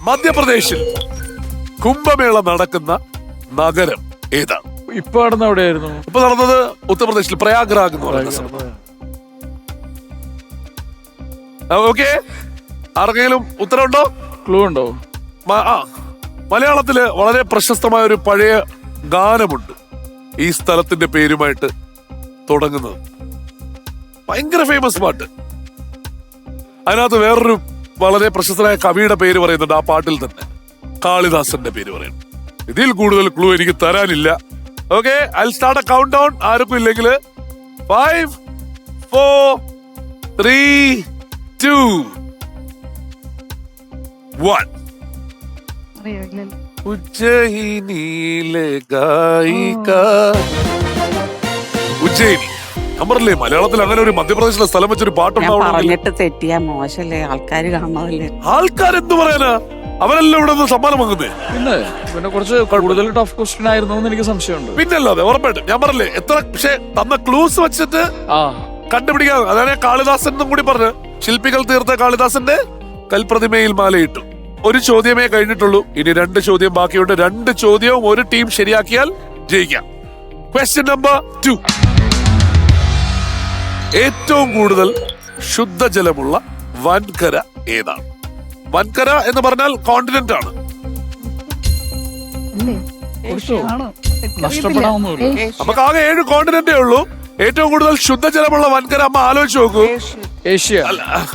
മധ്യപ്രദേശിൽ കുംഭമേള നടക്കുന്ന നഗരം ഏതാണ്? ഇപ്പൊ നടന്ന എവിടെയായിരുന്നു? ഇപ്പൊ നടന്നത് ഉത്തർപ്രദേശിൽ പ്രയാഗ്രാഗ് എന്ന് പറയുന്ന സ്ഥലം. ഓക്കെ, ആർക്കെങ്കിലും ഉത്തരവുണ്ടോ? ക്ലൂ ഉണ്ടോ? മലയാളത്തില് വളരെ പ്രശസ്തമായ ഒരു പഴയ ഗാനമുണ്ട് ഈ സ്ഥലത്തിന്റെ പേരുമായിട്ട് തുടങ്ങുന്നത്. ഭയങ്കര ഫേമസ് പാട്ട്. അതിനകത്ത് വേറൊരു വളരെ പ്രശസ്തനായ കവിയുടെ പേര് പറയുന്നുണ്ട് ആ പാട്ടിൽ തന്നെ. കാളിദാസന്റെ പേര് പറയുന്നു. ഇതിൽ കൂടുതൽ ക്ലൂ എനിക്ക് തരാനില്ല. Okay, I start a count down. ആർക്കും ഇല്ലെങ്കിൽ 5, 4, 3, 2, 1. ഉജ്ജയിനിയിലെ ഗായിക. ഉജ്ജയിനി നമ്പറല്ലേ? മലയാളത്തിൽ അങ്ങനെ ഒരു മധ്യപ്രദേശിലെ സ്ഥലം വെച്ചൊരു പറഞ്ഞിട്ട് തെറ്റിയാ മോശല്ലേ, ആൾക്കാര് കാണുന്നതല്ലേ. ആൾക്കാരെന്ത് പറയാനാ? അവരെല്ലാം ഇവിടെ നിന്ന് സമ്മാനം വാങ്ങുന്നേ. പിന്നെ കുറച്ച് കൂടുതൽ ടഫ് ക്വസ്റ്റ്യൻ ആയിരുന്നു എന്ന് എനിക്ക് സംശയമുണ്ട്. പിന്നല്ലാതെ ഉറപ്പായിട്ടും. ഞാൻ പറഞ്ഞില്ലേ എത്ര, പക്ഷെ തന്ന ക്ലൂസ് വെച്ചിട്ട് കണ്ടുപിടിക്കാൻ. അതാണ് കാളിദാസൻ എന്നും കൂടി പറഞ്ഞ് ശില്പികൾ തീർത്ത കാളിദാസന്റെ കൽപ്രതിമയിൽ മാലയിട്ടു. ഒരു ചോദ്യമേ കഴിഞ്ഞിട്ടുള്ളൂ. ഇനി 2 ചോദ്യം ബാക്കിയുണ്ട്. 2 ചോദ്യവും ഒരു ടീം ശരിയാക്കിയാൽ ജയിക്കാം. Question number 2. ഏറ്റവും കൂടുതൽ ശുദ്ധജലമുള്ള വൻകര ഏതാണ്? വൻകര എന്ന് പറഞ്ഞാൽ കോണ്ടിനെന്റ് ആണ്. നമുക്ക് ആകെ 7 കോണ്ടിനെന്റേ ഉള്ളൂ. ഏറ്റവും കൂടുതൽ ശുദ്ധജലമുള്ള വൻകര അമ്മ ആലോചിച്ച് നോക്കൂ. ഏഷ്യ.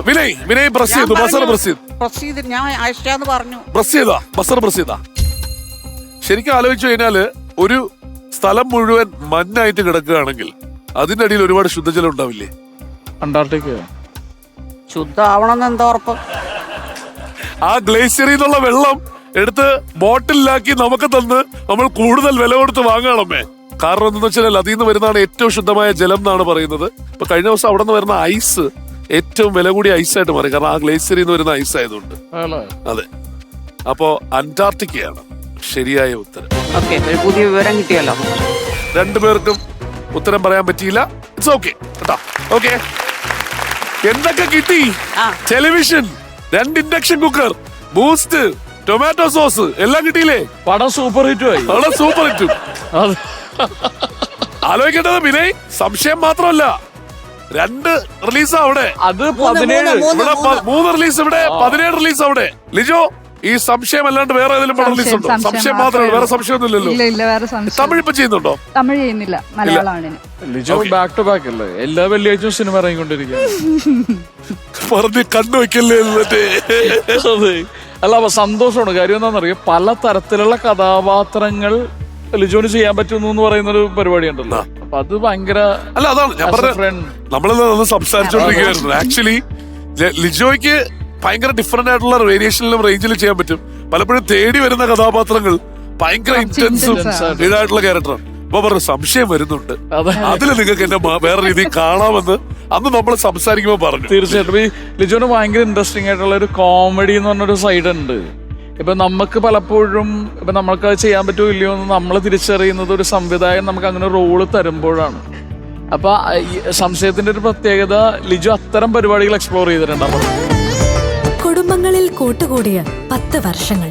വിനയ് പ്രസ് ചെയ്തു. ബസർ പ്രസ് ചെയ്താ. ശരിക്കും ആലോചിച്ചു കഴിഞ്ഞാല് ഒരു സ്ഥലം മുഴുവൻ മഞ്ഞായിട്ട് കിടക്കുകയാണെങ്കിൽ അതിന്റെ അടിയിൽ ഒരുപാട് ശുദ്ധജലം ഉണ്ടാവില്ലേ? അന്റാർട്ടിക്ക ശുദ്ധമാവണമെന്ന് എന്താ ഉറപ്പ്? ആ ഗ്ലേഷ്യറിൽ നിന്നുള്ള വെള്ളം എടുത്ത് ബോട്ടിലാക്കി നമുക്ക് തന്ന് നമ്മൾ കൂടുതൽ വില കൊടുത്ത് വാങ്ങണമേ. കാരണം എന്താണെന്ന് വെച്ചാൽ അതിൽ നിന്ന് വരുന്നതാണ് ഏറ്റവും ശുദ്ധമായ ജലം എന്നാണ് പറയുന്നത്. ഇപ്പൊ കഴിഞ്ഞ ദിവസം അവിടെ നിന്ന് വരുന്ന ഐസ് ഏറ്റവും വില കൂടിയ ഐസായിട്ട് മാറി. കാരണം ആ ഗ്ലേഷ്യറിൽ നിന്ന് വരുന്ന ഐസ് ആയതുകൊണ്ട്. അതെ, അപ്പോ അന്റാർട്ടിക്കയാണ് ശരിയായ ഉത്തരം. പുതിയ വിവരം കിട്ടിയല്ലോ. 2 പേർക്കും ഉത്തരം പറയാൻ പറ്റിയില്ല. ഇറ്റ്സ് ഓക്കെ കേട്ടോ. ഓക്കെ, എന്തൊക്കെ കിട്ടി? Television, 2 induction cooker, boost, tomato sauce എല്ലാം കിട്ടിയില്ലേ? പടം സൂപ്പർ ഹിറ്റും ആയി. സൂപ്പർ ഹിറ്റും. ആലോചിക്കേണ്ടത് വിനയ് സംശയം മാത്രമല്ല, 2 റിലീസ് അവിടെ. അത് 17. ഇവിടെ 3 റിലീസ് ഇവിടെ, 17 റിലീസ് അവിടെ. ലിജോ, ഈ സംശയം അല്ലാണ്ട് വേറെ ഏതെങ്കിലും പടം റിലീസ് ഉണ്ടോ? സംശയം മാത്രമേ, വേറെ സംശയമൊന്നുമില്ലല്ലോ. തമിഴ് ഇപ്പൊ ചെയ്യുന്നുണ്ടോ? തമിഴ് ചെയ്യുന്നില്ല, മലയാളമാണ്. ലിജോ ബാക്ക് ടു ബാക്ക് അല്ലേ? എല്ലാ വെള്ളിയാഴ്ചയും സിനിമ ഇറങ്ങിക്കൊണ്ടിരിക്കുക. പറഞ്ഞ് കണ്ണു വെക്കല്ലേ. അല്ല, അപ്പൊ സന്തോഷമാണ്. കാര്യം എന്താണെന്നറിയാം, പല തരത്തിലുള്ള കഥാപാത്രങ്ങൾ ലിജോന് ചെയ്യാൻ പറ്റുന്നു എന്ന് പറയുന്ന ഒരു പരിപാടി ഉണ്ടല്ലോ. അപ്പൊ അത് ഭയങ്കര. അല്ല, അതാണ് ഞാൻ പറഞ്ഞത്. നമ്മളിന്ന് സംസാരിച്ചോണ്ടിരിക്കുകയായിരുന്നു. ആക്ച്വലി ലിജോയ്ക്ക് ഭയങ്കര ഡിഫറെന്റ് ആയിട്ടുള്ള വേരിയേഷനിലും റേഞ്ചിലും ചെയ്യാൻ പറ്റും. പലപ്പോഴും തേടി വരുന്ന കഥാപാത്രങ്ങൾ ഭയങ്കര ഇന്റൻസും ഇതായിട്ടുള്ള ക്യാരക്ടറാണ്. അപ്പൊ പറഞ്ഞു സംശയം വരുന്നുണ്ട്, അതിൽ നിങ്ങൾക്ക് എന്നെ വേറെ രീതിയിൽ കാണാമെന്ന് അന്ന് നമ്മൾ സംസാരിക്കുമ്പോൾ പറഞ്ഞു. തീർച്ചയായിട്ടും ഈ ലിജോന് ഭയങ്കര ഇൻട്രസ്റ്റിംഗ് ആയിട്ടുള്ള ഒരു കോമഡി എന്ന് പറഞ്ഞൊരു സൈഡ് ഉണ്ട്. ഇപ്പൊ നമുക്ക് പലപ്പോഴും ഇപ്പൊ നമ്മൾക്ക് അത് ചെയ്യാൻ പറ്റുമോ ഇല്ലയോ എന്ന് നമ്മൾ തിരിച്ചറിയുന്നത് ഒരു സംവിധായകൻ നമുക്ക് അങ്ങനെ റോള് തരുമ്പോഴാണ്. അപ്പൊ സംശയത്തിന്റെ ഒരു പ്രത്യേകത, ലിജോ അത്തരം പരിപാടികൾ എക്സ്പ്ലോർ ചെയ്തിട്ടുണ്ടാവും. കുടുംബങ്ങളിൽ കൂട്ടുകൂടിയ 10 വർഷങ്ങൾ.